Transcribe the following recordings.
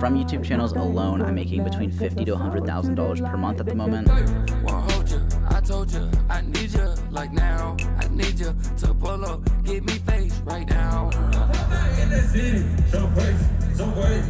From YouTube channels alone, I'm making between $50,000 to $100,000 per month at the moment. I told you, I need you like now. I need you to pull up, give me face right now. In the city, some way.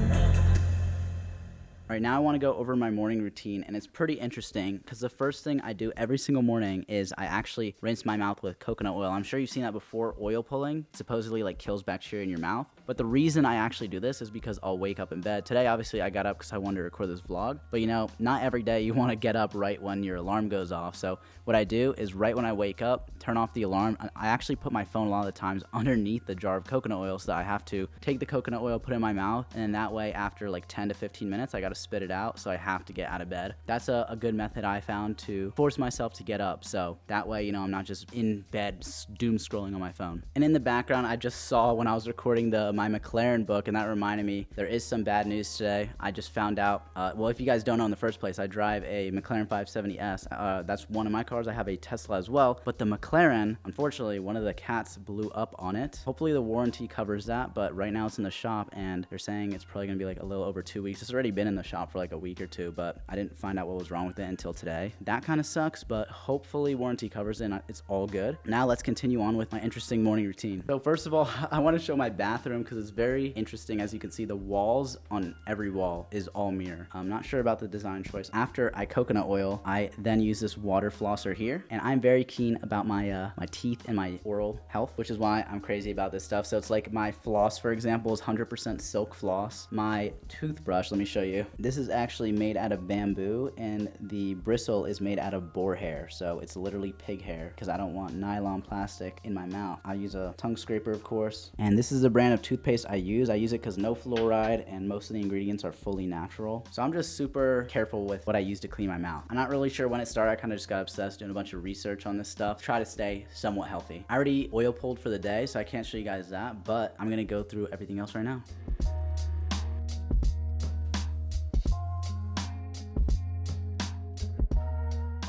All right, now I want to go over my morning routine, and it's pretty interesting because the first thing I do every single morning is I actually rinse my mouth with coconut oil. I'm sure you've seen that before. Oil pulling supposedly like kills bacteria in your mouth. But the reason I actually do this is because I'll wake up in bed. Today, obviously, I got up because I wanted to record this vlog. But you know, not every day you want to get up right when your alarm goes off. So what I do is right when I wake up, turn off the alarm. I actually put my phone a lot of the times underneath the jar of coconut oil so that I have to take the coconut oil, put it in my mouth, and then that way after like 10 to 15 minutes, I got to spit it out. So I have to get out of bed. That's a good method I found to force myself to get up. So that way, you know, I'm not just in bed doom scrolling on my phone. And in the background, I just saw when I was recording my McLaren book, and that reminded me there is some bad news today. I just found out, well, if you guys don't know in the first place, I drive a McLaren 570S. That's one of my cars. I have a Tesla as well. But the McLaren, unfortunately, one of the cats blew up on it. Hopefully the warranty covers that, but right now it's in the shop, and they're saying it's probably gonna be like a little over 2 weeks. It's already been in the shop for like a week or two, but I didn't find out what was wrong with it until today. That kind of sucks, but hopefully warranty covers it and it's all good. Now let's continue on with my interesting morning routine. So first of all, I want to show my bathroom because it's very interesting. As you can see, the walls on every wall is all mirror. I'm not sure about the design choice. After I coconut oil, I then use this water flosser here, and I'm very keen about my my teeth and my oral health, which is why I'm crazy about this stuff. So it's like my floss, for example, is 100% silk floss. My toothbrush, let me show you. This is actually made out of bamboo, and the bristle is made out of boar hair. So it's literally pig hair because I don't want nylon plastic in my mouth. I use a tongue scraper, of course. And this is the brand of toothpaste I use. I use it because no fluoride and most of the ingredients are fully natural. So I'm just super careful with what I use to clean my mouth. I'm not really sure when it started. I kind of just got obsessed doing a bunch of research on this stuff. Try to stay somewhat healthy. I already oil pulled for the day, so I can't show you guys that, but I'm gonna go through everything else right now.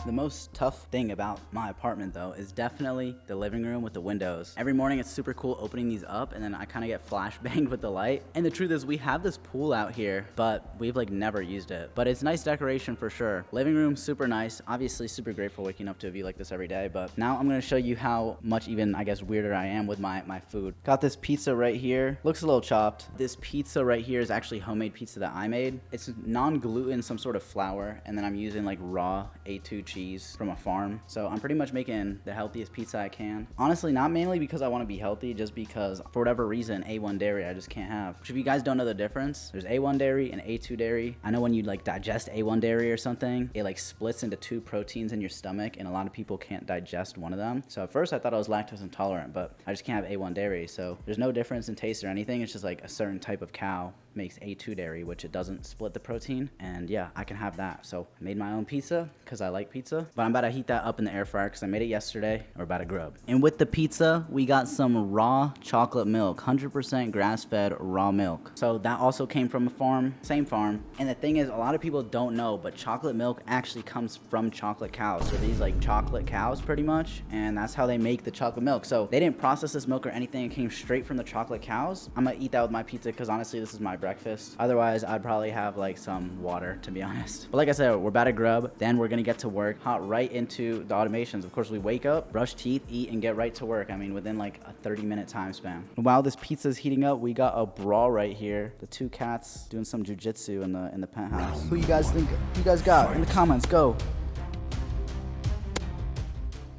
The most tough thing about my apartment though is definitely the living room with the windows. Every morning it's super cool opening these up, and then I kind of get flashbanged with the light. And the truth is we have this pool out here, but we've like never used it. But it's nice decoration for sure. Living room, super nice. Obviously super grateful waking up to a view like this every day. But now I'm gonna show you how much even, I guess, weirder I am with my food. Got this pizza right here. Looks a little chopped. This pizza right here is actually homemade pizza that I made. It's non-gluten, some sort of flour, and then I'm using like raw A2 cheese from a farm. So I'm pretty much making the healthiest pizza I can. Honestly, not mainly because I want to be healthy, just because for whatever reason, A1 dairy I just can't have. Which if you guys don't know the difference, there's A1 dairy and A2 dairy. I know when you like digest A1 dairy or something, it like splits into two proteins in your stomach, and a lot of people can't digest one of them. So at first I thought I was lactose intolerant, but I just can't have A1 dairy. So there's no difference in taste or anything. It's just like a certain type of cow makes A2 dairy, which it doesn't split the protein, and yeah, I can have that. So I made my own pizza because I like pizza, but I'm about to heat that up in the air fryer because I made it yesterday. We're about to grub. And with the pizza, we got some raw chocolate milk, 100% grass-fed raw milk. So that also came from a farm, same farm. And the thing is, a lot of people don't know, but chocolate milk actually comes from chocolate cows. So these like chocolate cows pretty much, and that's how they make the chocolate milk. So they didn't process this milk or anything. It came straight from the chocolate cows. I'm gonna eat that with my pizza because honestly, this is my breakfast. Otherwise, I'd probably have like some water, to be honest. But like I said, we're about to grub, then we're gonna get to work, hop right into the automations. Of course, we wake up, brush teeth, eat, and get right to work. I mean, within like a 30-minute time span. While this pizza is heating up, we got a brawl right here. The two cats doing some jujitsu in the penthouse. Who you guys think you guys got? In the comments, go.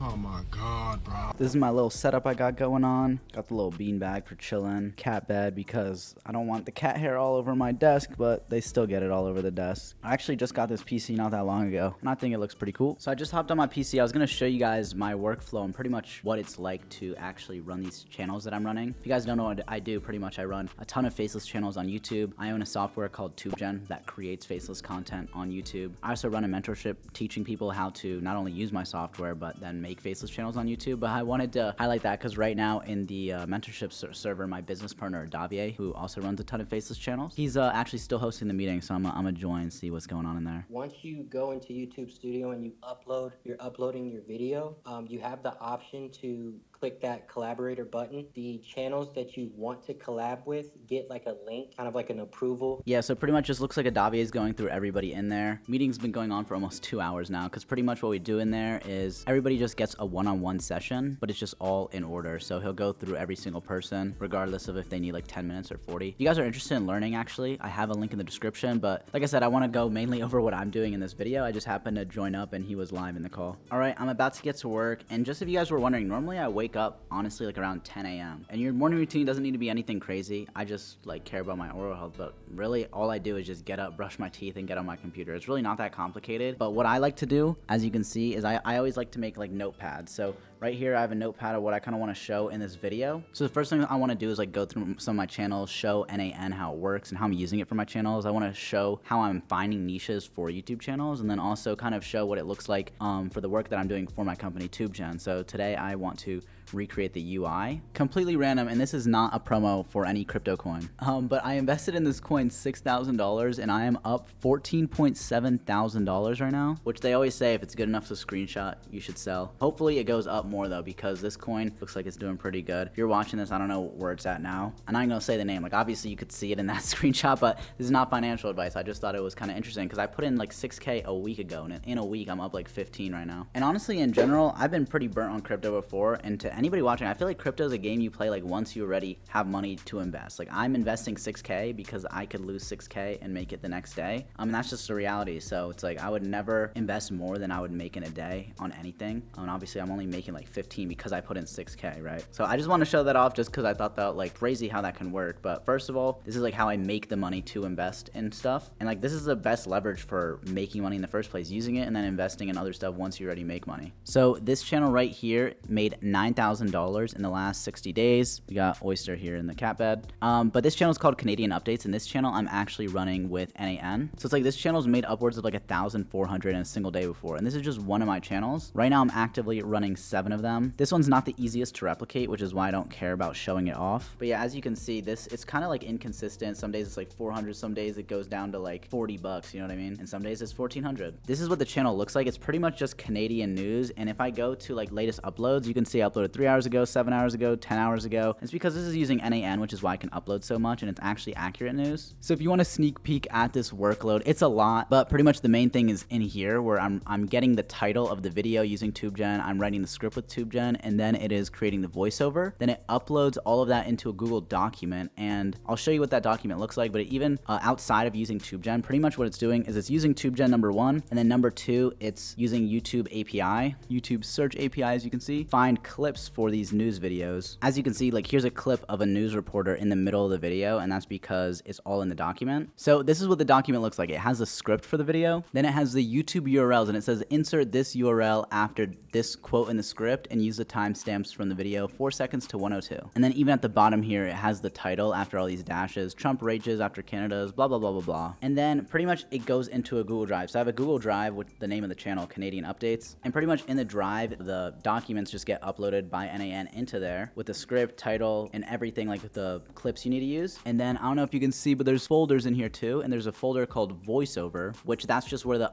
Oh my God, bro. This is my little setup I got going on. Got the little bean bag for chilling. Cat bed because I don't want the cat hair all over my desk, but they still get it all over the desk. I actually just got this PC not that long ago, and I think it looks pretty cool. So I just hopped on my PC. I was gonna show you guys my workflow and pretty much what it's like to actually run these channels that I'm running. If you guys don't know what I do, pretty much I run a ton of faceless channels on YouTube. I own a software called TubeGen that creates faceless content on YouTube. I also run a mentorship teaching people how to not only use my software, but then make faceless channels on YouTube. But I wanted to highlight that because right now in the mentorship server, my business partner Davier, who also runs a ton of faceless channels, he's actually still hosting the meeting, so I'm gonna join, see what's going on in there. Once you go into YouTube Studio and you're uploading your video, you have the option to click that collaborator button, the channels that you want to collab with get like a link, kind of like an approval. Yeah, so pretty much just looks like Adavi is going through everybody in there. Meeting's been going on for almost 2 hours now, because pretty much what we do in there is everybody just gets a one-on-one session, but it's just all in order. So he'll go through every single person, regardless of if they need like 10 minutes or 40. If you guys are interested in learning, actually, I have a link in the description, but like I said, I want to go mainly over what I'm doing in this video. I just happened to join up and he was live in the call. All right, I'm about to get to work, and just if you guys were wondering, normally I wake up honestly like around 10 a.m. and your morning routine doesn't need to be anything crazy. I just like care about my oral health, but really all I do is just get up, brush my teeth, and get on my computer. It's really not that complicated, but what I like to do, as you can see, is I always like to make like notepads. So right here I have a notepad of what I kind of want to show in this video. So the first thing I want to do is like go through some of my channels, show NAN how it works and how I'm using it for my channels. I want to show how I'm finding niches for YouTube channels, and then also kind of show what it looks like for the work that I'm doing for my company TubeGen. So today I want to recreate the UI. Completely random, and this is not a promo for any crypto coin. But I invested in this coin $6,000 and I am up $14.7 thousand right now, which they always say if it's good enough to screenshot, you should sell. Hopefully it goes up more though, because this coin looks like it's doing pretty good. If you're watching this, I don't know where it's at now. I'm not even gonna say the name. Like obviously you could see it in that screenshot, but this is not financial advice. I just thought it was kind of interesting because I put in like 6K a week ago, and in a week I'm up like 15 right now. And honestly, in general, I've been pretty burnt on crypto before, and to anybody watching, I feel like crypto is a game you play like once you already have money to invest. Like I'm investing 6K because I could lose 6K and make it the next day. And that's just the reality. So it's like I would never invest more than I would make in a day on anything. And obviously I'm only making like 15 because I put in 6K, right? So I just want to show that off just because I thought that like crazy how that can work. But first of all, this is like how I make the money to invest in stuff. And like this is the best leverage for making money in the first place, using it and then investing in other stuff once you already make money. So this channel right here made $9,000 in the last 60 days. We got Oyster here in the cat bed. But this channel is called Canadian Updates, and this channel I'm actually running with NAN. So it's like this channel's made upwards of like 1,400 in a single day before, and this is just one of my channels. Right now I'm actively running 7 of them. This one's not the easiest to replicate, which is why I don't care about showing it off. But yeah, as you can see, it's kind of like inconsistent. Some days it's like 400, some days it goes down to like $40, you know what I mean? And some days it's 1,400. This is what the channel looks like. It's pretty much just Canadian news, and if I go to like latest uploads, you can see I uploaded 3 hours ago, 7 hours ago, 10 hours ago. It's because this is using NAN, which is why I can upload so much, and it's actually accurate news. So if you want to sneak peek at this workload, it's a lot, but pretty much the main thing is in here where I'm getting the title of the video using TubeGen, I'm writing the script with TubeGen, and then it is creating the voiceover. Then it uploads all of that into a Google document, and I'll show you what that document looks like. But even outside of using TubeGen, pretty much what it's doing is it's using TubeGen number 1, and then number 2, it's using YouTube API, YouTube search API, as you can see, find clips for these news videos. As you can see, like here's a clip of a news reporter in the middle of the video, and that's because it's all in the document. So this is what the document looks like. It has a script for the video, then it has the YouTube URLs, and it says insert this URL after this quote in the script and use the timestamps from the video 4 seconds to 102. And then even at the bottom here, it has the title after all these dashes, Trump rages after Canada's blah blah blah blah blah. And then pretty much it goes into a Google Drive. So I have a Google Drive with the name of the channel, Canadian Updates, and pretty much in the drive the documents just get uploaded by NAN into there with the script, title, and everything, like with the clips you need to use. And then I don't know if you can see, but there's folders in here too, and there's a folder called voiceover, which that's just where the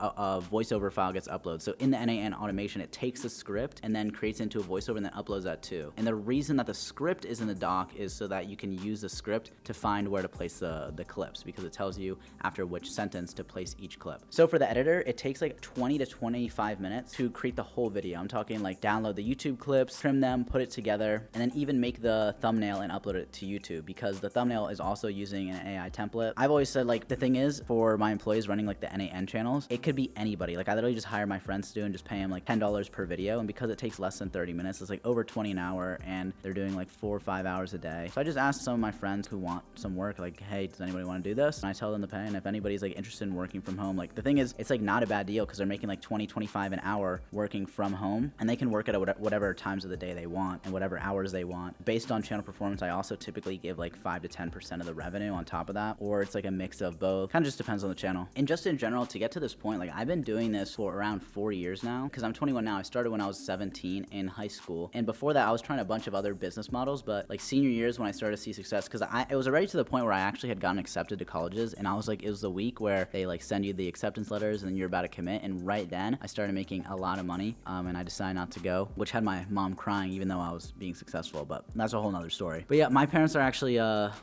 voiceover file gets uploaded. So in the NAN automation, it takes the script and then creates into a voiceover and then uploads that too. And the reason that the script is in the doc is so that you can use the script to find where to place the clips, because it tells you after which sentence to place each clip. So for the editor, it takes like 20 to 25 minutes to create the whole video. I'm talking like download the YouTube clips, trim them, put it together, and then even make the thumbnail and upload it to YouTube, because the thumbnail is also using an AI template. I've always said, like, the thing is, for my employees running like the NAN channels, it could be anybody. Like I literally just hire my friends to do and just pay them like $10 per video, and because it takes less than 30 minutes, it's like over 20 an hour, and they're doing like 4 or 5 hours a day. So I just asked some of my friends who want some work, like, hey, does anybody want to do this? And I tell them to pay, and if anybody's like interested in working from home, like the thing is, it's like not a bad deal because they're making like 20, 25 an hour working from home, and they can work at whatever times of the day they want and whatever hours they want. Based on channel performance, I also typically give like 5 to 10% of the revenue on top of that, or it's like a mix of both. Kind of just depends on the channel. And just in general, to get to this point, like I've been doing this for around 4 years now, because I'm 21 now. I started when I was 17 in high school, and before that I was trying a bunch of other business models, but like senior years when I started to see success, because it was already to the point where I actually had gotten accepted to colleges, and I was like, it was the week where they like send you the acceptance letters and then you're about to commit, and right then I started making a lot of money, and I decided not to go, which had my mom crying crying even though I was being successful, but that's a whole nother story. But yeah, my parents are actually,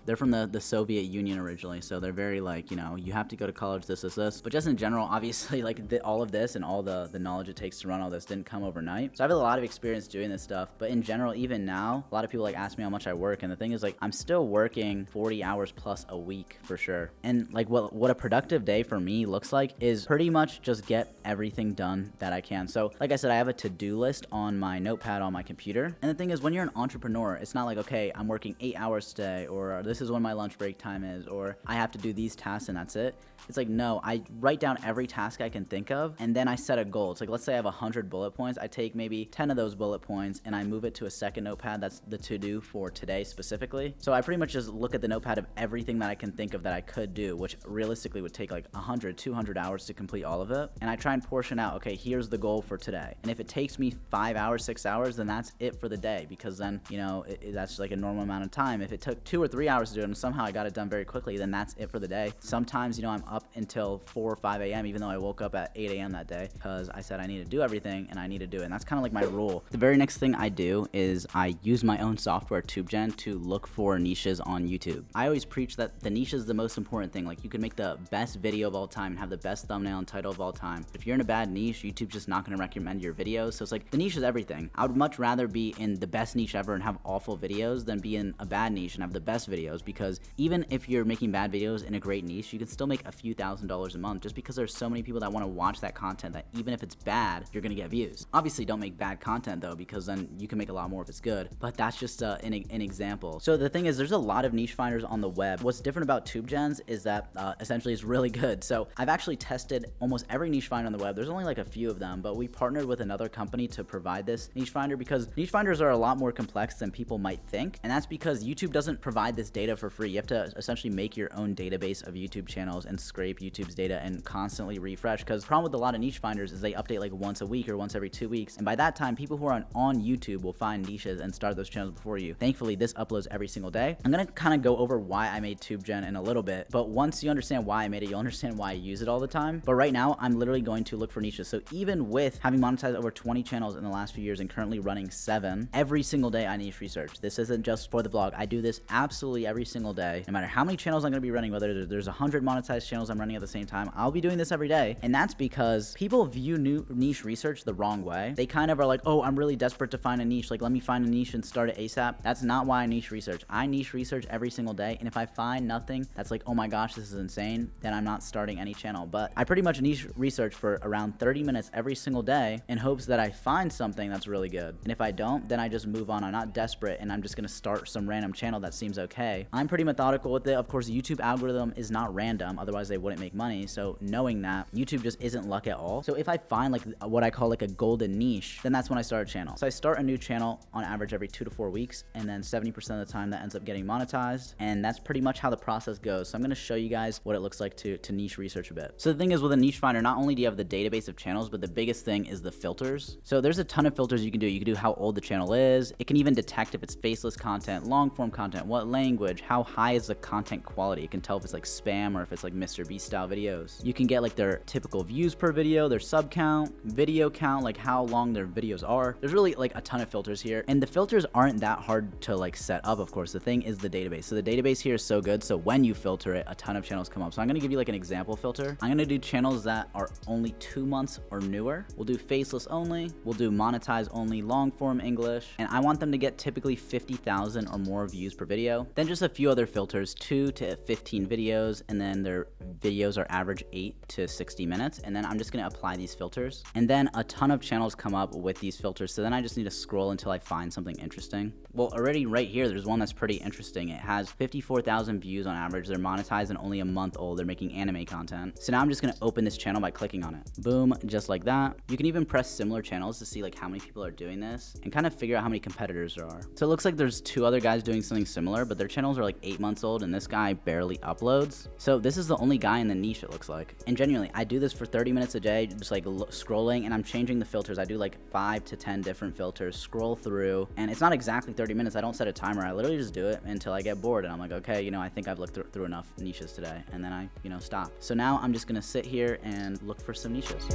they're from the Soviet Union originally, so they're very like, you know, you have to go to college, this. But just in general, obviously, like all of this and all the knowledge it takes to run all this didn't come overnight. So I have a lot of experience doing this stuff, but in general, even now, a lot of people like ask me how much I work, and the thing is, like, I'm still working 40 hours plus a week for sure. And like what a productive day for me looks like is pretty much just get everything done that I can. So like I said, I have a to-do list on my notepad on my computer. And the thing is, when you're an entrepreneur, it's not like, okay, I'm working 8 hours today, or this is when my lunch break time is, or I have to do these tasks and that's it. It's like, no, I write down every task I can think of, and then I set a goal. It's like, let's say I have 100 bullet points. I take maybe 10 of those bullet points and I move it to a second notepad that's the to-do for today specifically. So I pretty much just look at the notepad of everything that I can think of that I could do, which realistically would take like 100, 200 hours to complete all of it. And I try and portion out, okay, here's the goal for today. And if it takes me 5 hours, 6 hours, then that's it for the day, because then, you know, that's like a normal amount of time. If it took 2 or 3 hours to do it and somehow I got it done very quickly, then that's it for the day. Sometimes, you know, I'm up until 4 or 5 a.m. even though I woke up at 8 a.m. that day, because I said I need to do everything and I need to do it. And that's kind of like my rule. The very next thing I do is I use my own software, TubeGen, to look for niches on YouTube. I always preach that the niche is the most important thing. Like, you can make the best video of all time and have the best thumbnail and title of all time. If you're in a bad niche, YouTube's just not going to recommend your videos. So it's like, the niche is everything. I would much rather be in the best niche ever and have awful videos than be in a bad niche and have the best videos, because even if you're making bad videos in a great niche, you can still make a few $1,000s a month, just because there's so many people that want to watch that content that even if it's bad, you're going to get views. Obviously, don't make bad content though, because then you can make a lot more if it's good, but that's just an example. So the thing is, there's a lot of niche finders on the web. What's different about TubeGens is that essentially it's really good. So I've actually tested almost every niche finder on the web. There's only like a few of them, but we partnered with another company to provide this niche finder, because niche finders are a lot more complex than people might think. And that's because YouTube doesn't provide this data for free. You have to essentially make your own database of YouTube channels and scrape YouTube's data and constantly refresh, because the problem with a lot of niche finders is they update like once a week or once every 2 weeks. And by that time, people who are on YouTube will find niches and start those channels before you. Thankfully, this uploads every single day. I'm going to kind of go over why I made TubeGen in a little bit, but once you understand why I made it, you'll understand why I use it all the time. But right now, I'm literally going to look for niches. So even with having monetized over 20 channels in the last few years and currently running 7, every single day I niche research. This isn't just for the vlog. I do this absolutely every single day. No matter how many channels I'm going to be running, whether there's 100 monetized channels I'm running at the same time, I'll be doing this every day. And that's because people view niche research the wrong way. They kind of are like, oh, I'm really desperate to find a niche. Like, let me find a niche and start it ASAP. That's not why I niche research. I niche research every single day. And if I find nothing that's like, oh my gosh, this is insane, then I'm not starting any channel. But I pretty much niche research for around 30 minutes every single day in hopes that I find something that's really good. And if I don't, then I just move on. I'm not desperate and I'm just going to start some random channel that seems okay. I'm pretty methodical with it. Of course, the YouTube algorithm is not random. Otherwise, they wouldn't make money. So knowing that, YouTube just isn't luck at all. So if I find like what I call like a golden niche, then that's when I start a channel. So I start a new channel on average every 2 to 4 weeks. And then 70% of the time that ends up getting monetized. And that's pretty much how the process goes. So I'm going to show you guys what it looks like to niche research a bit. So the thing is, with a niche finder, not only do you have the database of channels, but the biggest thing is the filters. So there's a ton of filters you can do. You can do how old the channel is. It can even detect if it's faceless content, long form content, what language, how high is the content quality. It can tell if it's like spam or if it's like Mr. Beast style videos. You can get like their typical views per video, their sub count, video count, like how long their videos are. There's really like a ton of filters here, and the filters aren't that hard to like set up. Of course, the thing is the database. So the database here is so good, so when you filter it, a ton of channels come up. So I'm going to give you like an example filter. I'm going to do channels that are only 2 months or newer. We'll do faceless only. We'll do monetize only, long form English, and I want them to get typically 50,000 or more views per video. Then just a few other filters, 2 to 15 videos, and then their videos are average 8 to 60 minutes. And then I'm just going to apply these filters, and then a ton of channels come up with these filters. So then I just need to scroll until I find something interesting. Well, already right here, there's one that's pretty interesting. It has 54,000 views on average. They're monetized and only a month old. They're making anime content. So now I'm just going to open this channel by clicking on it. Boom, just like that. You can even press similar channels to see like how many people are doing this and kind of figure out how many competitors there are. So it looks like there's 2 other guys doing something similar, but their channels are like 8 months old and this guy barely uploads. So this is the only guy in the niche, it looks like. And genuinely, I do this for 30 minutes a day, just like scrolling, and I'm changing the filters. I do like 5 to 10 different filters, scroll through, and it's not exactly 30 minutes. I don't set a timer. I literally just do it until I get bored and I'm like, okay, you know, I think I've looked through enough niches today, and then I, you know, stop. So now I'm just gonna sit here and look for some niches.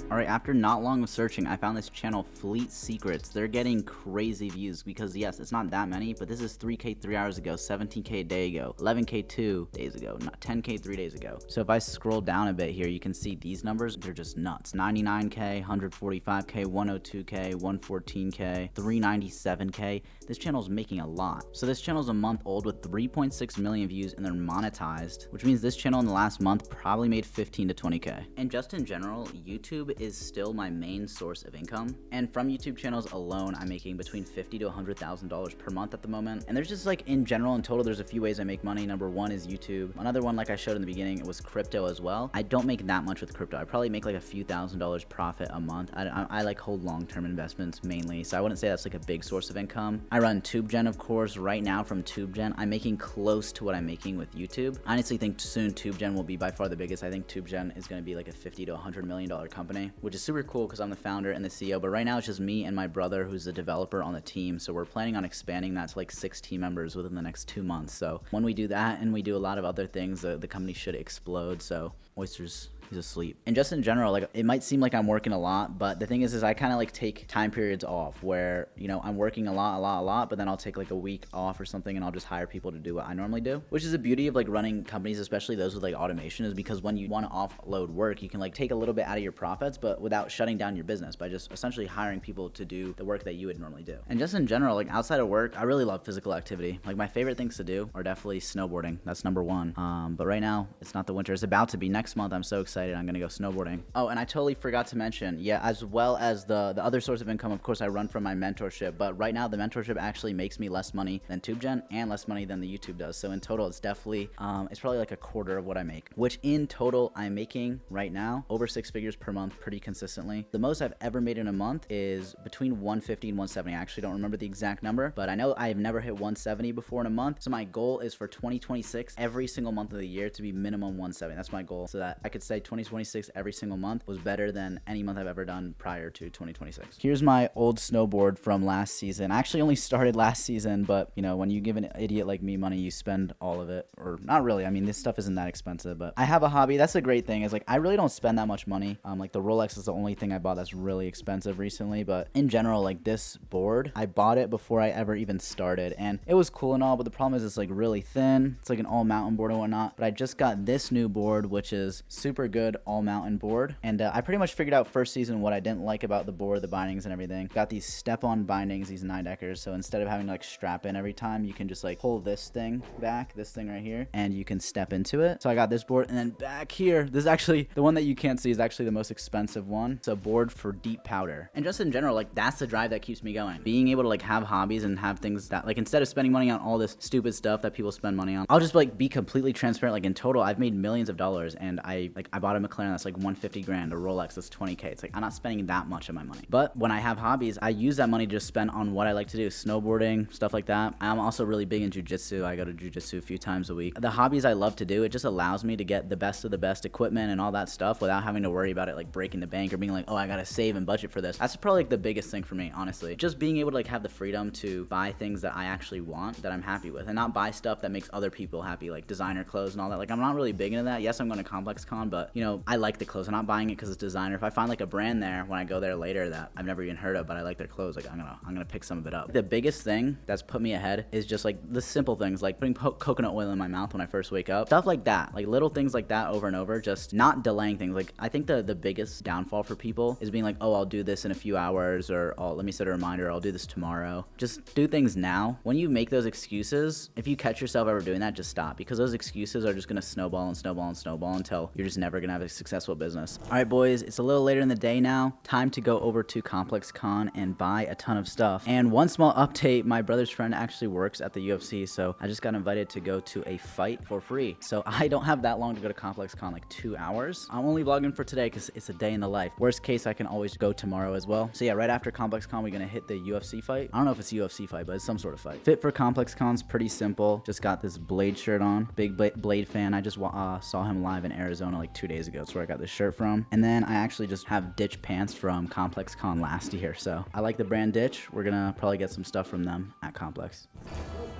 All right, after not long of searching, I found this channel, Fleet Secrets. They're getting crazy views because, yes, it's not that many, but this is 3K 3 hours ago, 17K a day ago, 11K 2 days ago, not 10K 3 days ago. So if I scroll down a bit here, you can see these numbers. They're just nuts. 99K, 145K, 102K, 114K, 397K. This channel is making a lot. So this channel is a month old with 3.6 million views and they're monetized, which means this channel in the last month probably made 15 to 20K. And just in general, YouTube is still my main source of income. And from YouTube channels alone, I'm making between $50,000 to $100,000 per month at the moment. And there's just like in general, in total, there's a few ways I make money. Number one is YouTube. Another one, like I showed in the beginning, it was crypto as well. I don't make that much with crypto. I probably make like a few $1,000s profit a month. I like hold long-term investments mainly. So I wouldn't say that's like a big source of income. I run TubeGen, of course. Right now from TubeGen, I'm making close to what I'm making with YouTube. I honestly think soon TubeGen will be by far the biggest. I think TubeGen is going to be like a $50 to $100 million company, which is super cool because I'm the founder and the CEO. But right now it's just me and my brother who's the developer on the team. So we're planning on expanding that to like 6 team members within the next 2 months. So when we do that and we do a lot of other things, the company should explode. So Oyster's, he's asleep. And just in general, like it might seem like I'm working a lot, but the thing is I kind of like take time periods off where, you know, I'm working a lot, but then I'll take like a week off or something and I'll just hire people to do what I normally do, which is the beauty of like running companies, especially those with like automation, is because when you want to offload work, you can like take a little bit out of your profits, but without shutting down your business by just essentially hiring people to do the work that you would normally do. And just in general, like outside of work, I really love physical activity. Like my favorite things to do are definitely snowboarding. That's number one. But right now it's not the winter. It's about to be. Next month, I'm so excited. I'm gonna go snowboarding. Oh, and I totally forgot to mention, yeah, as well as the other source of income, of course, I run from my mentorship, but right now the mentorship actually makes me less money than TubeGen and less money than the YouTube does. So in total, it's definitely, it's probably like a quarter of what I make, which in total I'm making right now over 6 figures per month pretty consistently. The most I've ever made in a month is between 150 and 170. I actually don't remember the exact number, but I know I've never hit 170 before in a month. So my goal is for 2026, every single month of the year to be minimum 170. That's my goal, so that I could say 2026 every single month was better than any month I've ever done prior to 2026. Here's my old snowboard from last season. I actually only started last season, but you know, when you give an idiot like me money, you spend all of it, or not really. I mean, this stuff isn't that expensive, but I have a hobby. That's a great thing, is like I really don't spend that much money. Like the Rolex is the only thing I bought that's really expensive recently, but in general, like this board, I bought it before I ever even started, and it was cool and all, but the problem is it's like really thin. It's like an all mountain board and whatnot, but I just got this new board, which is super good all mountain board. And I pretty much figured out first season what I didn't like about the board, the bindings and everything. Got these step-on bindings, these 9-deckers. So instead of having to like strap in every time, you can just like pull this thing back, this thing right here, and you can step into it. So I got this board, and then back here, this is actually the one that you can't see, is actually the most expensive one. It's a board for deep powder. And just in general, like that's the drive that keeps me going. Being able to like have hobbies and have things that like, instead of spending money on all this stupid stuff that people spend money on, I'll just like be completely transparent. Like in total, I've made millions of dollars, and I bought a McLaren that's like 150 grand, a Rolex that's 20K. It's like I'm not spending that much of my money. But when I have hobbies, I use that money to just spend on what I like to do, snowboarding, stuff like that. I'm also really big in jujitsu. I go to jujitsu a few times a week. The hobbies I love to do, it just allows me to get the best of the best equipment and all that stuff without having to worry about it like breaking the bank or being like, oh, I gotta save and budget for this. That's probably like the biggest thing for me, honestly. Just being able to like have the freedom to buy things that I actually want, that I'm happy with, and not buy stuff that makes other people happy, like designer clothes and all that. Like I'm not really big into that. Yes, I'm going to ComplexCon, but you know, I like the clothes. I'm not buying it because it's designer. If I find like a brand there when I go there later that I've never even heard of, but I like their clothes, like I'm gonna pick some of it up. The biggest thing that's put me ahead is just like the simple things, like putting coconut oil in my mouth when I first wake up, stuff like that, like little things like that over and over, just not delaying things. Like I think the biggest downfall for people is being like, oh, I'll do this in a few hours, or oh, let me set a reminder, I'll do this tomorrow. Just do things now. When you make those excuses, if you catch yourself ever doing that, just stop, because those excuses are just gonna snowball and snowball and snowball until you're just never gonna have a successful business. All right, boys, it's a little later in the day now. Time to go over to ComplexCon and buy a ton of stuff. And one small update, my brother's friend actually works at the UFC, so I just got invited to go to a fight for free. So I don't have that long to go to ComplexCon, like 2 hours. I'm only vlogging for today because it's a day in the life. Worst case, I can always go tomorrow as well. So yeah, right after ComplexCon, we're gonna hit the UFC fight. I don't know if it's a UFC fight, but it's some sort of fight. Fit for ComplexCon's pretty simple. Just got this Blade shirt on. Big Blade fan. I just saw him live in Arizona like 2 days ago. That's where I got this shirt from. And then I actually just have Ditch pants from ComplexCon last year. So I like the brand Ditch. We're gonna probably get some stuff from them at Complex.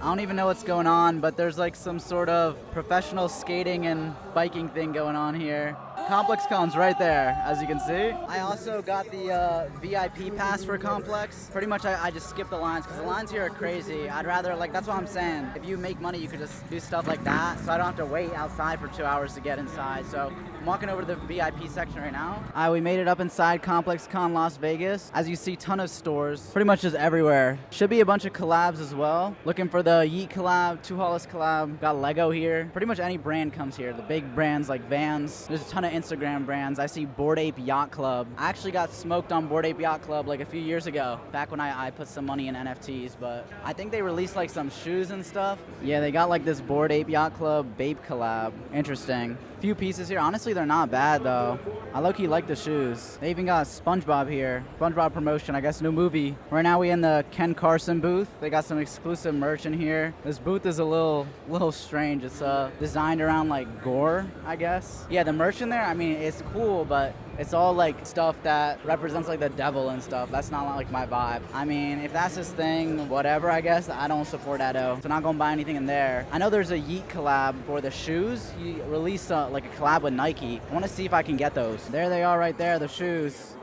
I don't even know what's going on, but there's like some sort of professional skating and biking thing going on here. Complex Con's right there, as you can see. I also got the VIP pass for Complex. Pretty much I just skip the lines because the lines here are crazy. I'd rather, like, that's what I'm saying. If you make money, you could just do stuff like that, so I don't have to wait outside for 2 hours to get inside. So I'm walking over to the VIP section right now. We made it up inside Complex Con Las Vegas. As you see, ton of stores, pretty much just everywhere. Should be a bunch of collabs as well. Looking for the Yeet collab, Two Hollis collab. Got Lego here. Pretty much any brand comes here. The big brands like Vans. There's a ton of Instagram brands. I see Bored Ape Yacht Club. I actually got smoked on Bored Ape Yacht Club like a few years ago, back when I put some money in NFTs, but I think they released like some shoes and stuff. Yeah, they got like this Bored Ape Yacht Club Bape collab. Interesting. Few pieces here. Honestly, they're not bad though. I low-key like the shoes. They even got SpongeBob here. SpongeBob promotion, I guess, new movie. Right now we in the Ken Carson booth. They got some exclusive merch in here. This booth is a little strange. It's designed around like gore, I guess. Yeah, the merch in there, I mean, it's cool, but it's all like stuff that represents like the devil and stuff. That's not like my vibe. I mean, if that's his thing, whatever, I guess. I don't support that though. So not gonna buy anything in there. I know there's a Yeet collab for the shoes. He released like a collab with Nike. I wanna see if I can get those. There they are right there, the shoes.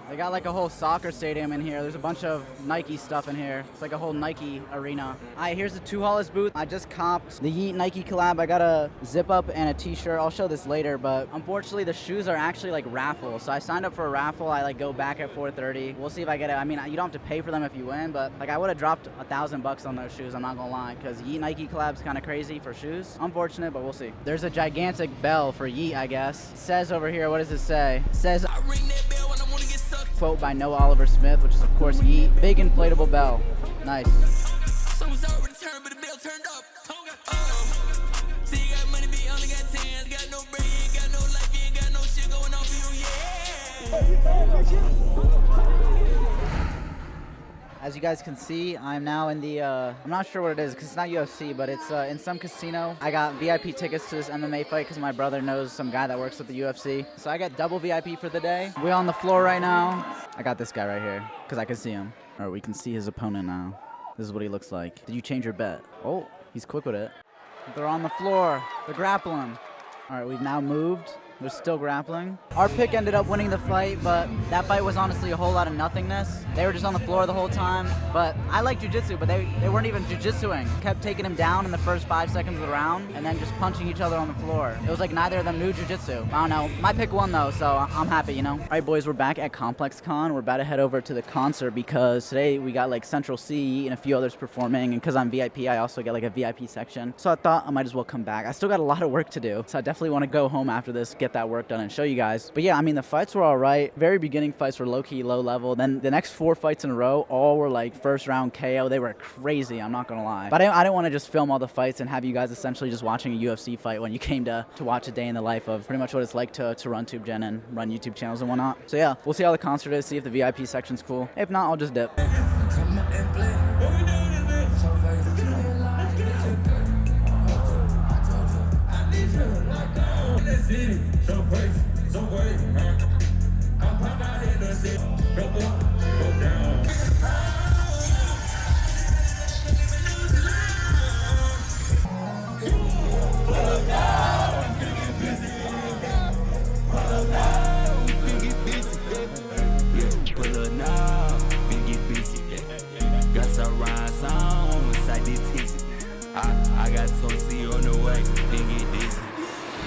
They got like a whole soccer stadium in here. There's a bunch of Nike stuff in here. It's like a whole Nike arena. All right, here's the Two Hollis booth. I just copped the Yeet Nike collab. I got a zip up and a t-shirt. I'll show this later, but unfortunately the shoes are actually like raffle. So I signed up for a raffle. I like go back at 4:30. We'll see if I get it. I mean, you don't have to pay for them if you win, but like I would have dropped $1,000 on those shoes. I'm not gonna lie, because Yeet Nike collab's kind of crazy for shoes. Unfortunate, but we'll see. There's a gigantic bell for Yeet, I guess. It says over here, what does it say? It says, I ring that bell when I wanna get sucked. quote by Noah Oliver Smith, which is of course Yeet. Big inflatable bell. Nice. Someone's already turned, but the bell turned up. See, you got money, but you only got 10. Got no bread, you ain't got no life, you ain't got no shit going on for you, yeah. As you guys can see, I'm now in the, I'm not sure what it is because it's not UFC, but it's in some casino. I got VIP tickets to this MMA fight because my brother knows some guy that works at the UFC. So I got double VIP for the day. We're on the floor right now. I got this guy right here because I can see him. All right, we can see his opponent now. This is what he looks like. Did you change your bet? Oh, he's quick with it. They're on the floor. They're grappling. All right, we've now moved. They're still grappling. Our pick ended up winning the fight, but that fight was honestly a whole lot of nothingness. They were just on the floor the whole time. But I like jiu-jitsu, but they weren't even jiu-jitsuing. Kept taking him down in the first 5 seconds of the round and then just punching each other on the floor. It was like neither of them knew jiu-jitsu. I don't know. My pick won though, so I'm happy, you know? All right, boys, we're back at Complex Con. We're about to head over to the concert because today we got like Central C and a few others performing. And because I'm VIP, I also get like a VIP section. So I thought I might as well come back. I still got a lot of work to do. So I definitely want to go home after this, get that work done and show you guys. But yeah, I mean, the fights were all right. Very beginning fights were low-key, low level. Then the next 4 fights in a row, all were like first round KO. They were crazy, I'm not gonna lie. But I didn't want to just film all the fights and have you guys essentially just watching a UFC fight when you came to watch a day in the life of pretty much what it's like to run TubeGen and run YouTube channels and whatnot. So yeah, we'll see how the concert is, see if the VIP section's cool. If not, I'll just dip.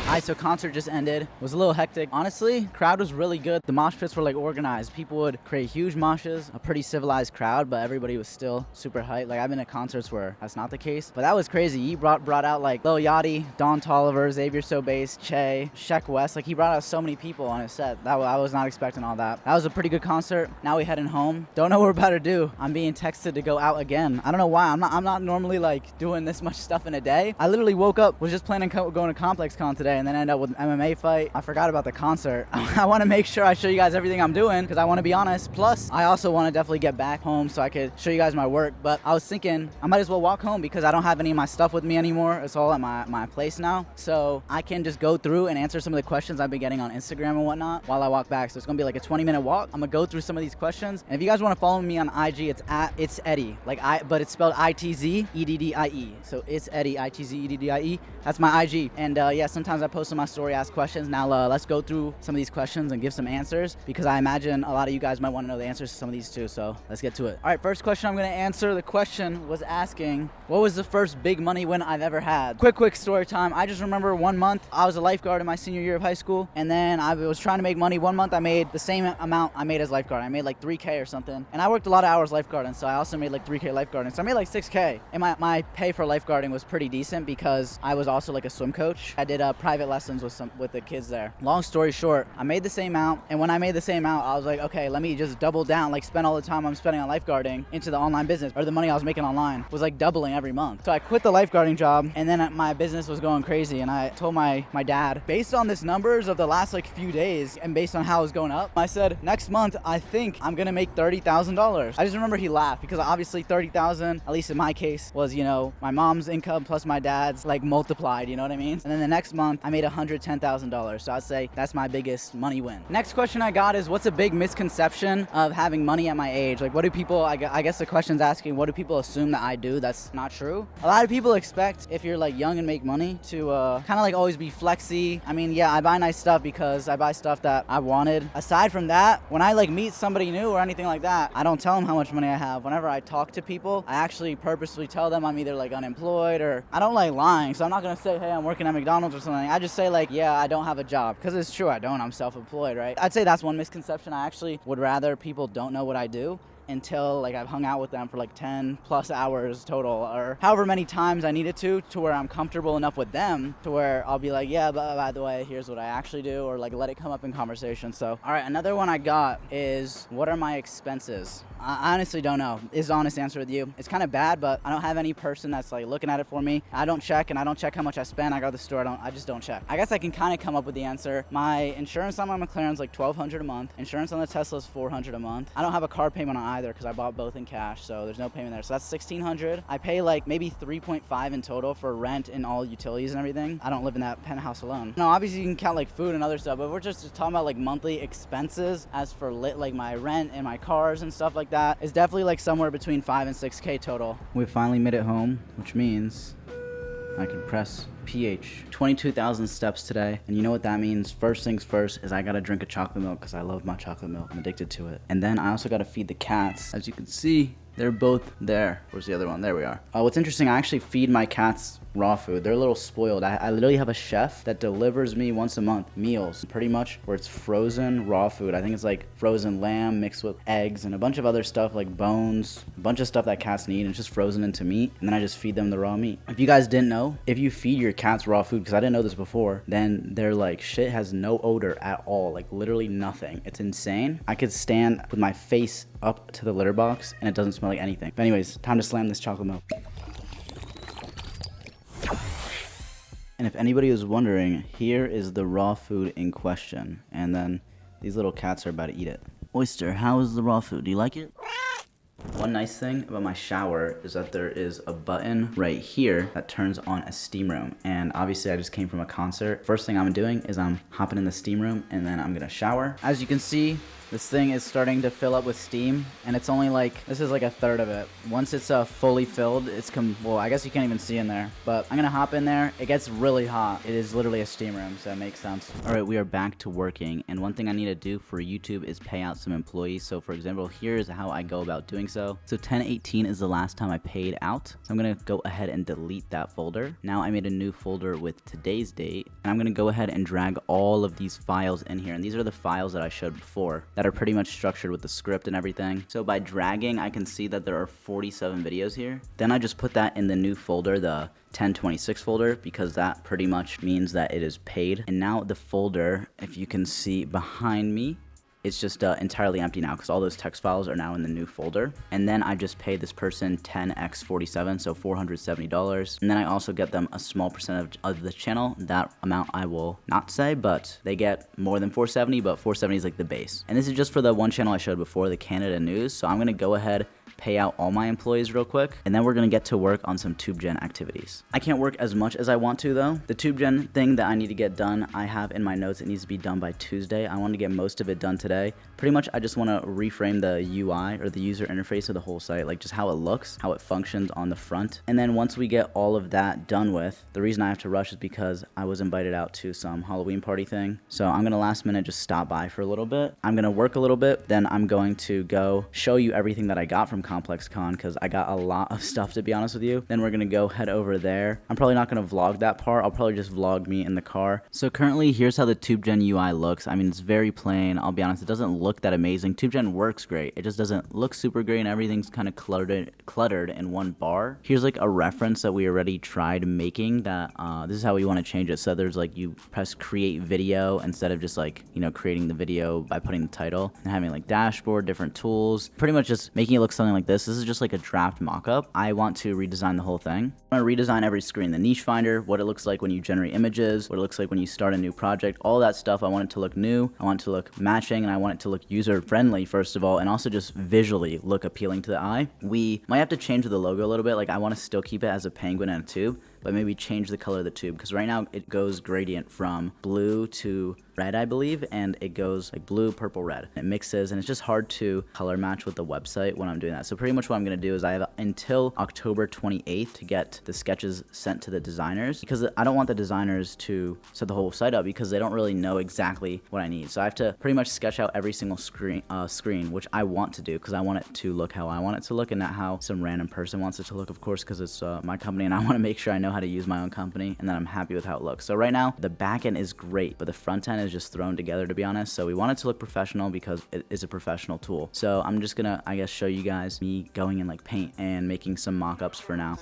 Alright, so concert just ended. It was a little hectic. Honestly, crowd was really good. The mosh pits were like organized. People would create huge moshes, a pretty civilized crowd, but everybody was still super hyped. Like I've been at concerts where that's not the case, but that was crazy. He brought out like Lil Yachty, Don Toliver, Xavier Sobase, Che, Sheck West. Like he brought out so many people on his set. I was not expecting all that. That was a pretty good concert. Now we heading home. Don't know what we're about to do. I'm being texted to go out again. I don't know why. I'm not normally like doing this much stuff in a day. I literally woke up, was just planning going to Complex Con today, and then end up with an MMA fight. I forgot about the concert. I want to make sure I show you guys everything I'm doing because I want to be honest. Plus, I also want to definitely get back home so I could show you guys my work. But I was thinking I might as well walk home because I don't have any of my stuff with me anymore. It's all at my place now. So I can just go through and answer some of the questions I've been getting on Instagram and whatnot while I walk back. So it's going to be like a 20-minute walk. I'm going to go through some of these questions. And if you guys want to follow me on IG, it's Eddie. But it's spelled ITZEDDIE. So it's Eddie, ITZEDDIE. That's my IG. And yeah, sometimes I post on my story, ask questions. Now let's go through some of these questions and give some answers, because I imagine a lot of you guys might want to know the answers to some of these too. So let's get to it. All right, first question I'm going to answer. The question was asking, what was the first big money win I've ever had? Quick story time. I just remember one month I was a lifeguard in my senior year of high school, and then I was trying to make money. One month I made the same amount I made as lifeguard. I made like 3K or something, and I worked a lot of hours lifeguarding, so I also made like 3K lifeguarding. So I made like 6K, and my pay for lifeguarding was pretty decent because I was also like a swim coach. I did private lessons with the kids there. Long story short, I made the same amount, and when I made the same amount, I was like, okay, let me just double down, like spend all the time I'm spending on lifeguarding into the online business, or the money I was making online was like doubling every month. So I quit the lifeguarding job, and then my business was going crazy, and I told my dad, based on this numbers of the last like few days and based on how it was going up, I said, next month I think I'm gonna make $30,000. I just remember he laughed, because obviously 30,000, at least in my case, was, you know, my mom's income plus my dad's like multiplied, you know what I mean? And then the next month I made $110,000. So I'd say that's my biggest money win. Next question I got is, what's a big misconception of having money at my age? Like, what do people, I guess the question's asking, what do people assume that I do that's not true? A lot of people expect if you're like young and make money to kind of like always be flexy. I mean, yeah, I buy nice stuff because I buy stuff that I wanted. Aside from that, when I like meet somebody new or anything like that, I don't tell them how much money I have. Whenever I talk to people, I actually purposely tell them I'm either like unemployed, or I don't like lying. So I'm not gonna say, hey, I'm working at McDonald's or something. I just say like, yeah, I don't have a job, because it's true, I don't. I'm self-employed, right? I'd say that's one misconception. I actually would rather people don't know what I do until like I've hung out with them for like 10 plus hours total, or however many times I needed to where I'm comfortable enough with them to where I'll be like, yeah, but by the way, here's what I actually do, or like let it come up in conversation. So, all right, another one I got is, what are my expenses? I honestly don't know, is the honest answer with you. It's kind of bad, but I don't have any person that's like looking at it for me. I don't check, and I don't check how much I spend. I go to the store, I just don't check. I guess I can kind of come up with the answer. My insurance on my McLaren's like $1,200 a month. Insurance on the Tesla's $400 a month. I don't have a car payment on either because I bought both in cash, so there's no payment there. So that's $1,600. I pay like maybe 3.5 in total for rent and all utilities and everything. I don't live in that penthouse alone. No, obviously you can count like food and other stuff, but we're just talking about like monthly expenses. As for like my rent and my cars and stuff like that, it's definitely like somewhere between 5 and 6K total. We finally made it home, which means I can press PH. 22,000 steps today, and you know what that means? First things first is I gotta drink a chocolate milk, because I love my chocolate milk. I'm addicted to it. And then I also gotta feed the cats. As you can see, they're both there. Where's the other one? There we are. What's interesting, I actually feed my cats raw food. They're a little spoiled. I literally have a chef that delivers me once a month meals, pretty much, where it's frozen raw food. I think it's like frozen lamb mixed with eggs and a bunch of other stuff like bones, a bunch of stuff that cats need, and it's just frozen into meat, and then I just feed them the raw meat. If you guys didn't know, if you feed your cats raw food, because I didn't know this before, then their like shit has no odor at all, like literally nothing. It's insane. I could stand with my face up to the litter box and it doesn't smell like anything. But anyways, time to slam this chocolate milk. And if anybody was wondering, here is the raw food in question. And then these little cats are about to eat it. Oyster, how is the raw food? Do you like it? One nice thing about my shower is that there is a button right here that turns on a steam room. And obviously I just came from a concert. First thing I'm doing is I'm hopping in the steam room, and then I'm gonna shower. As you can see, this thing is starting to fill up with steam, and it's only like, this is like a third of it. Once it's fully filled, well, I guess you can't even see in there, but I'm gonna hop in there. It gets really hot. It is literally a steam room, so it makes sense. All right, we are back to working, and one thing I need to do for YouTube is pay out some employees. So for example, here's how I go about doing so. So 10/18 is the last time I paid out. So I'm gonna go ahead and delete that folder. Now I made a new folder with today's date, and I'm gonna go ahead and drag all of these files in here. And these are the files that I showed before that are pretty much structured with the script and everything. So by dragging, I can see that there are 47 videos here. Then I just put that in the new folder, the 1026 folder, because that pretty much means that it is paid. And now the folder, if you can see behind me, it's just entirely empty now, because all those text files are now in the new folder. And then I just pay this person 10x47, so $470. And then I also get them a small percentage of the channel. That amount I will not say, but they get more than 470, but 470 is like the base. And this is just for the one channel I showed before, the Canada News. So I'm gonna go ahead, pay out all my employees real quick, and then we're gonna get to work on some TubeGen activities. I can't work as much as I want to though. The TubeGen thing that I need to get done, I have in my notes it needs to be done by Tuesday. I want to get most of it done today. Pretty much I just want to reframe the UI or the user interface of the whole site, like just how it looks, how it functions on the front. And then once we get all of that done with, the reason I have to rush is because I was invited out to some Halloween party thing. So I'm gonna last minute just stop by for a little bit. I'm gonna work a little bit, then I'm going to go show you everything that I got from ComplexCon because I got a lot of stuff, to be honest with you. Then we're gonna go head over there. I'm probably not gonna vlog that part. I'll probably just vlog me in the car. So currently here's how the TubeGen UI looks. I mean, it's very plain. I'll be honest, it doesn't look that amazing. TubeGen works great. It just doesn't look super great and everything's kind of cluttered in one bar. Here's like a reference that we already tried making that this is how we want to change it. So there's like you press create video instead of just like, you know, creating the video by putting the title and having like dashboard, different tools, pretty much just making it look something like this. This is just like a draft mock-up. I want to redesign the whole thing. I want to redesign every screen, the niche finder, what it looks like when you generate images, what it looks like when you start a new project, all that stuff. I want it to look new. I want it to look matching, and I want it to look user friendly first of all, and also just visually look appealing to the eye. We might have to change the logo a little bit. Like I want to still keep it as a penguin and a tube, but maybe change the color of the tube because right now it goes gradient from blue to red, I believe, and it goes like blue, purple, red. It mixes, and it's just hard to color match with the website when I'm doing that. So pretty much what I'm gonna do is I have until October 28th to get the sketches sent to the designers because I don't want the designers to set the whole site up because they don't really know exactly what I need. So I have to pretty much sketch out every single screen, which I want to do because I want it to look how I want it to look and not how some random person wants it to look, of course, because it's my company and I want to make sure I know how to use my own company and that I'm happy with how it looks. So right now the back end is great, but the front end is just thrown together, to be honest. So we want it to look professional because it is a professional tool. So I'm just gonna, I guess, show you guys me going in like Paint and making some mock-ups for now.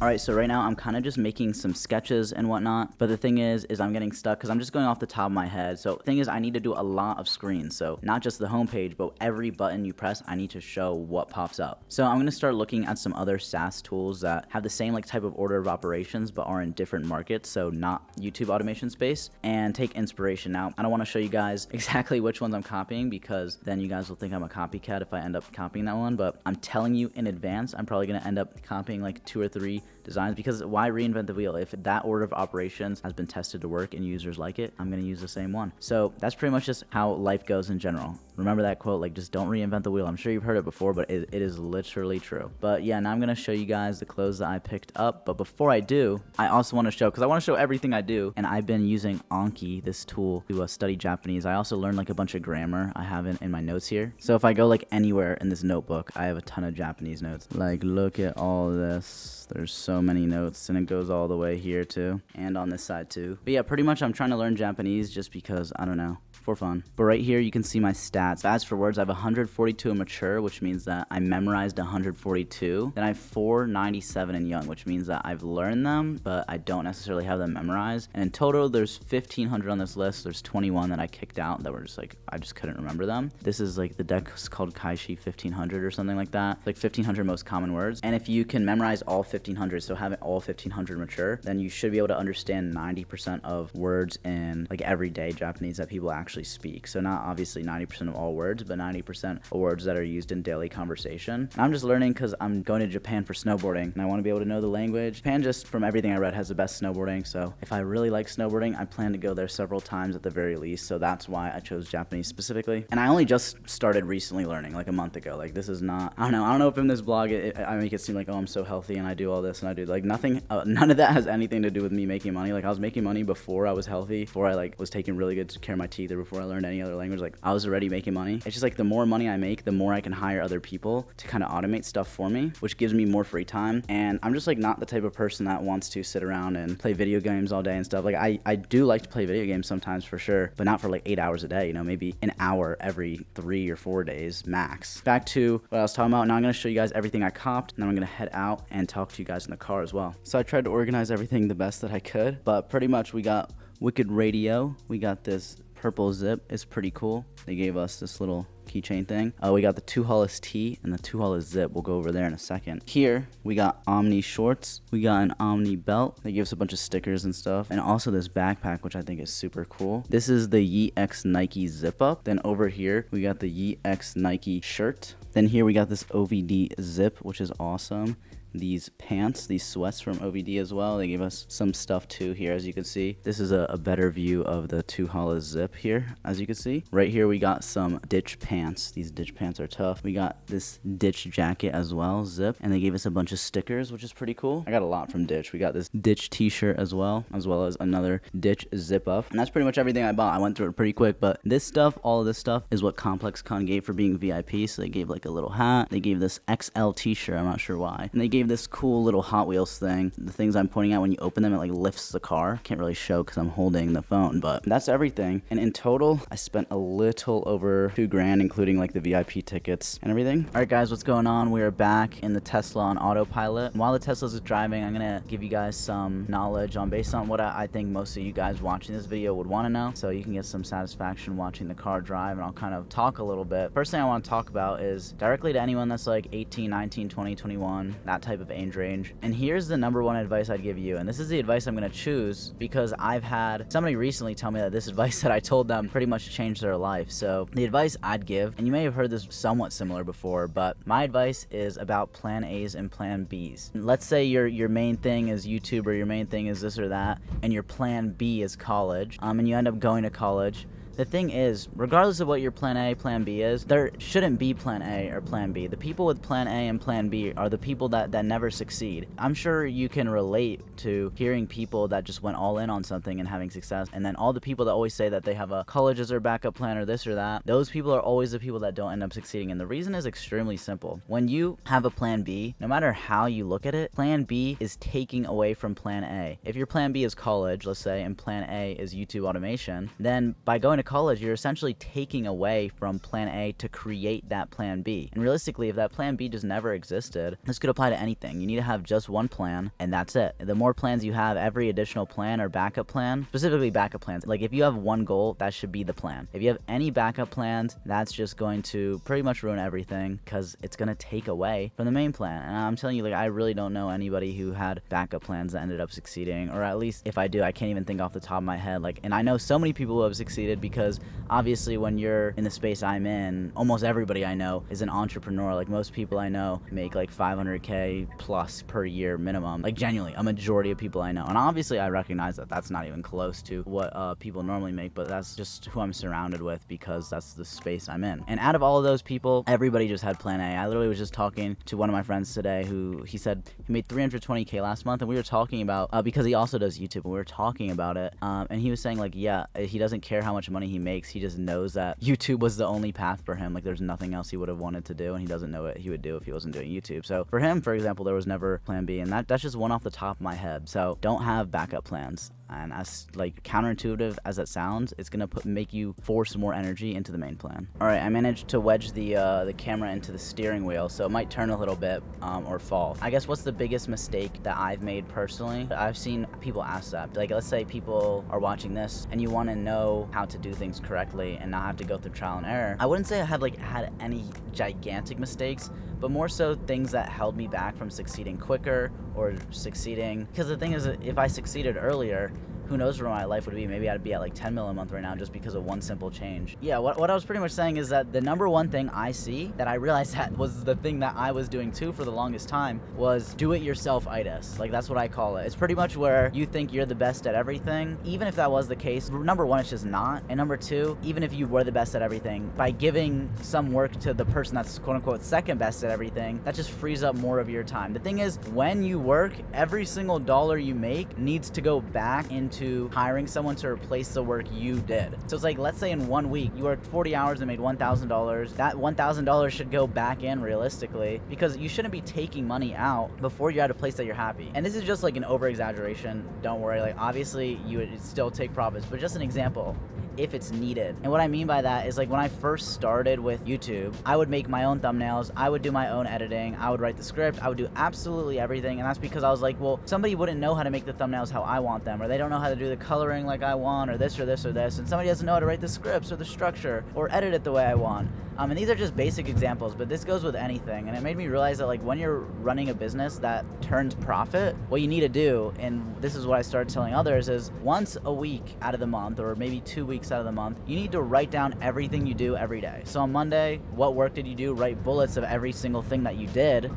Alright, so right now I'm kind of just making some sketches and whatnot, but the thing is I'm getting stuck because I'm just going off the top of my head. So the thing is I need to do a lot of screens, so not just the homepage, but every button you press, I need to show what pops up. So I'm going to start looking at some other SaaS tools that have the same like type of order of operations, but are in different markets, so not YouTube automation space, and take inspiration. Now, I don't want to show you guys exactly which ones I'm copying because then you guys will think I'm a copycat if I end up copying that one, but I'm telling you in advance, I'm probably going to end up copying like 2 or 3 designs because why reinvent the wheel? If that order of operations has been tested to work and users like it, I'm going to use the same one. So that's pretty much just how life goes in general. Remember that quote, like just don't reinvent the wheel. I'm sure you've heard it before, but it is literally true. But yeah, now I'm going to show you guys the clothes that I picked up. But before I do, I also want to show, because I want to show everything I do, and I've been using Anki, this tool, to study Japanese. I also learned like a bunch of grammar. I have it in my notes here. So if I go like anywhere in this notebook, I have a ton of Japanese notes. Like look at all this. There's so many notes, and it goes all the way here too, and on this side too. But yeah, pretty much I'm trying to learn Japanese just because, I don't know, for fun. But right here you can see my stats. As for words, I have 142 in mature, which means that I memorized 142. Then I have 497 in young, which means that I've learned them, but I don't necessarily have them memorized. And in total, there's 1,500 on this list. There's 21 that I kicked out that were just like, I just couldn't remember them. This is like, the deck is called Kaishi 1500 or something like that. It's like 1,500 most common words. And if you can memorize all 1,500, so having all 1,500 mature, then you should be able to understand 90% of words in like everyday Japanese that people actually speak. So not obviously 90% of all words, but 90% of words that are used in daily conversation. And I'm just learning because I'm going to Japan for snowboarding and I want to be able to know the language. Japan, just from everything I read, has the best snowboarding. So if I really like snowboarding, I plan to go there several times at the very least. So that's why I chose Japanese specifically. And I only just started recently learning, like a month ago. Like this is not, I don't know if in this vlog I make it seem like, oh, I'm so healthy and I do all this and I do like nothing, none of that has anything to do with me making money. Like I was making money before I was healthy, before I like was taking really good care of my teeth, or before I learned any other language. Like I was already making money. It's just like the more money I make, the more I can hire other people to kind of automate stuff for me, which gives me more free time. And I'm just like not the type of person that wants to sit around and play video games all day and stuff. Like I do like to play video games sometimes for sure, but not for like 8 hours a day, you know, maybe an hour every 3 or 4 days max. Back to what I was talking about. Now I'm going to show you guys everything I copped, and then I'm going to head out and talk to you guys in the car as well. So I tried to organize everything the best that I could, but pretty much we got Wicked Radio. We got this purple zip. It's pretty cool. They gave us this little keychain thing. We got the 2 Hollis tee and the 2 Hollis zip. We'll go over there in a second. Here we got Omni shorts. We got an Omni belt. They give us a bunch of stickers and stuff, and also this backpack, which I think is super cool. This is the Yeet X Nike zip up. Then over here we got the Yeet X Nike shirt. Then here we got this OVD zip, which is awesome. These pants, these sweats from OVD as well. They gave us some stuff too here, as you can see. This is a better view of the 2 Hollis zip here, as you can see. Right here we got some Ditch pants. These Ditch pants are tough. We got this Ditch jacket as well, zip, and they gave us a bunch of stickers, which is pretty cool. I got a lot from Ditch. We got this Ditch t-shirt as well as another Ditch zip up. And that's pretty much everything I bought. I went through it pretty quick, but this stuff, all of this stuff is what ComplexCon gave for being VIP. So they gave like a little hat. They gave this XL t-shirt. I'm not sure why. And they gave this cool little Hot Wheels thing. The things I'm pointing out, when you open them, it like lifts the car. Can't really show because I'm holding the phone, but that's everything. And in total, I spent a little over $2,000, including like the VIP tickets and everything. All right, guys, what's going on? We are back in the Tesla on autopilot. And while the Tesla's driving, I'm gonna give you guys some knowledge on based on what I think most of you guys watching this video would want to know, so you can get some satisfaction watching the car drive. And I'll kind of talk a little bit. First thing I want to talk about is directly to anyone that's like 18, 19, 20, 21, that type of age range. And here's the #1 advice I'd give you, and this is the advice I'm going to choose because I've had somebody recently tell me that this advice that I told them pretty much changed their life. So the advice I'd give, and you may have heard this somewhat similar before, but my advice is about plan A's and plan B's. Let's say your main thing is YouTube, or your main thing is this or that, and your plan B is college, and you end up going to college. The thing is, regardless of what your plan A, plan B is, there shouldn't be plan A or plan B. The people with plan A and plan B are the people that never succeed. I'm sure you can relate to hearing people that just went all in on something and having success, and then all the people that always say that they have a college as their backup plan or this or that, those people are always the people that don't end up succeeding. And the reason is extremely simple. When you have a plan B, no matter how you look at it, plan B is taking away from plan A. If your plan B is college, let's say, and plan A is YouTube automation, then by going to college, you're essentially taking away from plan A to create that plan B. And realistically, if that plan B just never existed, this could apply to anything. You need to have just one plan, and that's it. The more plans you have, every additional plan or backup plan, specifically backup plans, like if you have one goal, that should be the plan. If you have any backup plans, that's just going to pretty much ruin everything because it's going to take away from the main plan. And I'm telling you, like, I really don't know anybody who had backup plans that ended up succeeding, or at least if I do, I can't even think off the top of my head. Like, and I know so many people who have succeeded because obviously when you're in the space I'm in, almost everybody I know is an entrepreneur. Like most people I know make like 500K plus per year minimum. Like genuinely, a majority of people I know. And obviously I recognize that that's not even close to what people normally make, but that's just who I'm surrounded with because that's the space I'm in. And out of all of those people, everybody just had plan A. I literally was just talking to one of my friends today who he said he made 320K last month, and we were talking about, because he also does YouTube, and we were talking about it, and he was saying like, yeah, he doesn't care how much money he makes. He just knows that YouTube was the only path for him. Like there's nothing else he would have wanted to do, and he doesn't know what he would do if he wasn't doing YouTube. So for him, for example, there was never plan B, and that's just one off the top of my head. So don't have backup plans. And as like counterintuitive as that sounds, it's gonna make you force more energy into the main plan. All right, I managed to wedge the camera into the steering wheel, so it might turn a little bit or fall. I guess what's the biggest mistake that I've made personally? I've seen people ask that. Like let's say people are watching this and you want to know how to do things correctly and not have to go through trial and error. I wouldn't say I have had any gigantic mistakes, but more so things that held me back from succeeding quicker or succeeding. Because the thing is, if I succeeded earlier, who knows where my life would be. Maybe I'd be at like 10 mil a month right now just because of one simple change. Yeah, what I was pretty much saying is that the #1 thing I see that I realized that was the thing that I was doing too for the longest time was do-it-yourself-itis. Like that's what I call it. It's pretty much where you think you're the best at everything. Even if that was the case, #1, it's just not. And #2, even if you were the best at everything, by giving some work to the person that's quote-unquote second best at everything, that just frees up more of your time. The thing is, when you work, every single dollar you make needs to go back into hiring someone to replace the work you did. So it's like, let's say in 1 week you worked 40 hours and made $1,000. That $1,000 should go back in realistically, because you shouldn't be taking money out before you're at a place that you're happy. And this is just like an over exaggeration. Don't worry, like obviously you would still take profits, but just an example. if it's needed. And what I mean by that is like when I first started with YouTube, I would make my own thumbnails, I would do my own editing, I would write the script, I would do absolutely everything. And that's because I was like, well, somebody wouldn't know how to make the thumbnails how I want them, or they don't know how to do the coloring like I want, or this or this or this, and somebody doesn't know how to write the scripts or the structure or edit it the way I want. And these are just basic examples, but this goes with anything. And it made me realize that like when you're running a business that turns profit, what you need to do, and this is what I started telling others, is once a week out of the month, or maybe 2 weeks out of the month, you need to write down everything you do every day. So on Monday, what work did you do? Write bullets of every single thing that you did.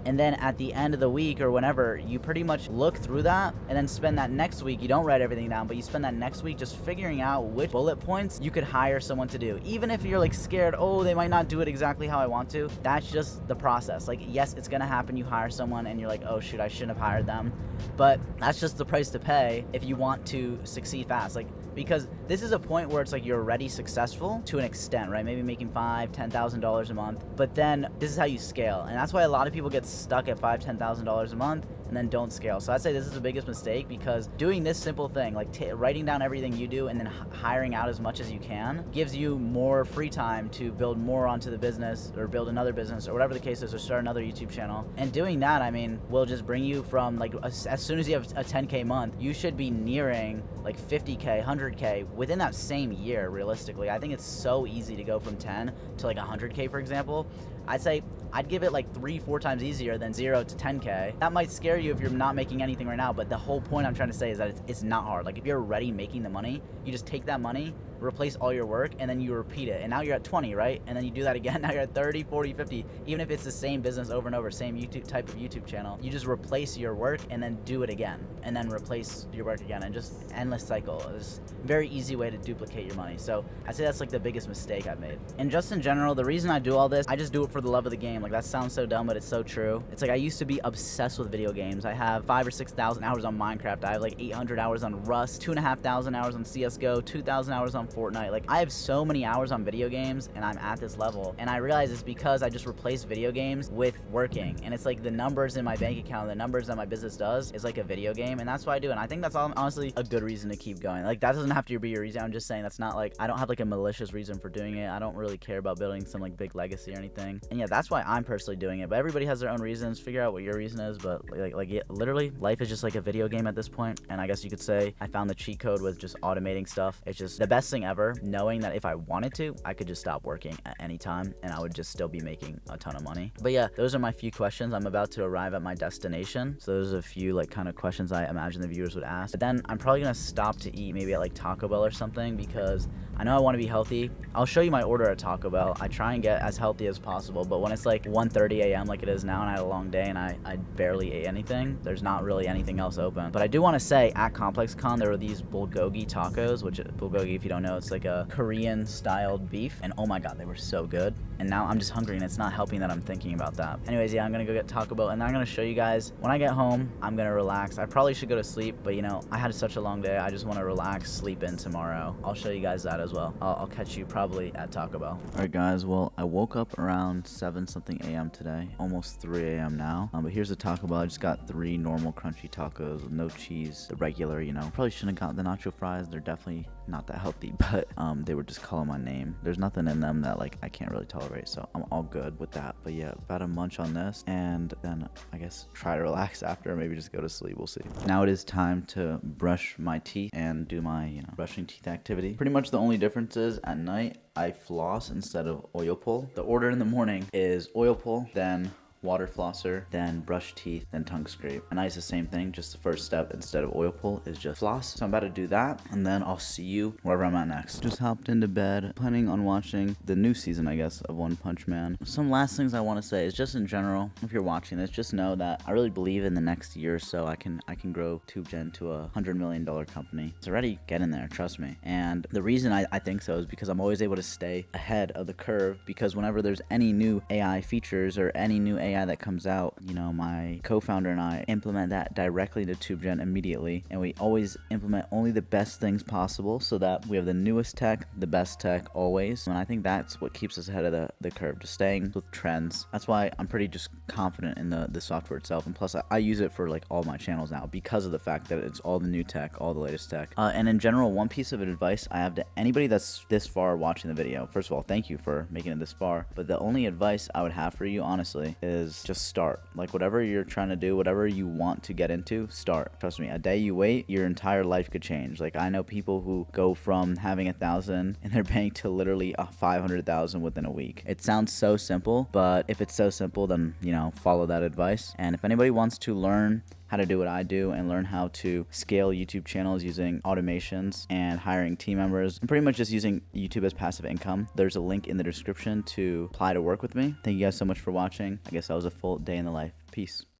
And then at the end of the week or whenever, you pretty much look through that and then spend that next week, you don't write everything down, but you spend that next week just figuring out which bullet points you could hire someone to do. Even if you're like scared, oh, they might not do it exactly how I want to, that's just the process. Like, yes, it's gonna happen, you hire someone and you're like, oh shoot, I shouldn't have hired them. But that's just the price to pay if you want to succeed fast. Like, because this is a point where it's like you're already successful to an extent, right? Maybe making $5,000-$10,000 a month, but then this is how you scale. And that's why a lot of people get stuck at $5,000-$10,000 a month and then don't scale. So I'd say this is the biggest mistake, because doing this simple thing, like writing down everything you do and then hiring out as much as you can, gives you more free time to build more onto the business, or build another business, or whatever the case is, or start another YouTube channel. And doing that, I mean, will just bring you from like, as soon as you have a 10K month, you should be nearing like 50K, 100K within that same year, realistically. I think it's so easy to go from 10 to like 100K, for example. I'd say I'd give it like 3-4 times easier than 0 to 10K. That might scare you if you're not making anything right now, but the whole point I'm trying to say is that it's not hard. Like if you're already making the money, you just take that money, replace all your work, and then you repeat it. And now you're at 20, right? And then you do that again, now you're at 30, 40, 50. Even if it's the same business over and over, same YouTube type of YouTube channel, you just replace your work and then do it again, and then replace your work again, and just endless cycle. It's a very easy way to duplicate your money. So I'd say that's like the biggest mistake I've made. And just in general, the reason I do all this, I just do it for the love of the game. Like that sounds so dumb, but it's so true. It's like I used to be obsessed with video games. I have 5,000 or 6,000 hours on Minecraft. I have like 800 hours on Rust, 2,500 hours on CSGO, 2,000 hours on Fortnite. Like I have so many hours on video games, and I'm at this level. And I realize it's because I just replaced video games with working. And it's like the numbers in my bank account, the numbers that my business does is like a video game. And that's why I do it. And I think that's honestly a good reason to keep going. Like that doesn't have to be your reason. I'm just saying that's not like, I don't have like a malicious reason for doing it. I don't really care about building some like big legacy or anything. And yeah, that's why I'm personally doing it. But everybody has their own reasons. Figure out what your reason is. But yeah, literally life is just like a video game at this point. And I guess you could say I found the cheat code with just automating stuff. It's just the best thing ever, knowing that if I wanted to, I could just stop working at any time and I would just still be making a ton of money. But yeah, those are my few questions. I'm about to arrive at my destination. So those are a few like kind of questions I imagine the viewers would ask. But then I'm probably gonna stop to eat maybe at like Taco Bell or something, because I know I want to be healthy. I'll show you my order at Taco Bell. I try and get as healthy as possible, but when it's like 1:30 a.m. like it is now and I had a long day and I barely ate anything, there's not really anything else open. But I do want to say at ComplexCon there were these bulgogi tacos, which bulgogi, if you don't know, it's like a Korean styled beef, and oh my god, they were so good. And now I'm just hungry and it's not helping that I'm thinking about that. Anyways, yeah, I'm gonna go get Taco Bell and then I'm gonna show you guys when I get home. I'm gonna relax. I probably should go to sleep, but you know, I had such a long day. I just want to relax, sleep in tomorrow. I'll show you guys that as well. I'll catch you probably at Taco Bell. Alright guys, well, I woke up around 7 something a.m. today, almost 3 a.m. now. But here's the Taco Bell. I just got 3 normal crunchy tacos with no cheese, the regular, you know. Probably shouldn't have got the nacho fries. They're definitely not that healthy, but they were just calling my name. There's nothing in them that like I can't really tolerate, so I'm all good with that. But yeah, about to munch on this and then I guess try to relax after, or maybe just go to sleep. We'll see. Now it is time to brush my teeth and do my, you know, brushing teeth activity. Pretty much the only difference is at night I floss instead of oil pull. The order in the morning is oil pull, then water flosser, then brush teeth, then tongue scrape. And it's the same thing, just the first step instead of oil pull is just floss. So I'm about to do that and then I'll see you wherever I'm at next. Just hopped into bed, planning on watching the new season, I guess, of One Punch Man. Some last things I want to say is just in general, if you're watching this, just know that I really believe in the next year or so I can grow TubeGen to a $100 million company. It's already getting there, trust me. And the reason I think so is because I'm always able to stay ahead of the curve, because whenever there's any new AI features or any new AI AI that comes out, you know, my co-founder and I implement that directly to TubeGen immediately, and we always implement only the best things possible so that we have the newest tech, the best tech always. And I think that's what keeps us ahead of the curve, just staying with trends. That's why I'm pretty just confident in the software itself. And plus, I use it for like all my channels now because of the fact that it's all the new tech, all the latest tech. And in general, one piece of advice I have to anybody that's this far watching the video, first of all, thank you for making it this far. But the only advice I would have for you, honestly, is just start. Like whatever you're trying to do, whatever you want to get into, start. Trust me, a day you wait, your entire life could change. Like I know people who go from having 1,000 in their bank to literally 500,000 within a week. It sounds so simple, but if it's so simple, then, you know, follow that advice. And if anybody wants to learn how to do what I do and learn how to scale YouTube channels using automations and hiring team members and pretty much just using YouTube as passive income, there's a link in the description to apply to work with me. Thank you guys so much for watching. I guess that was a full day in the life. Peace.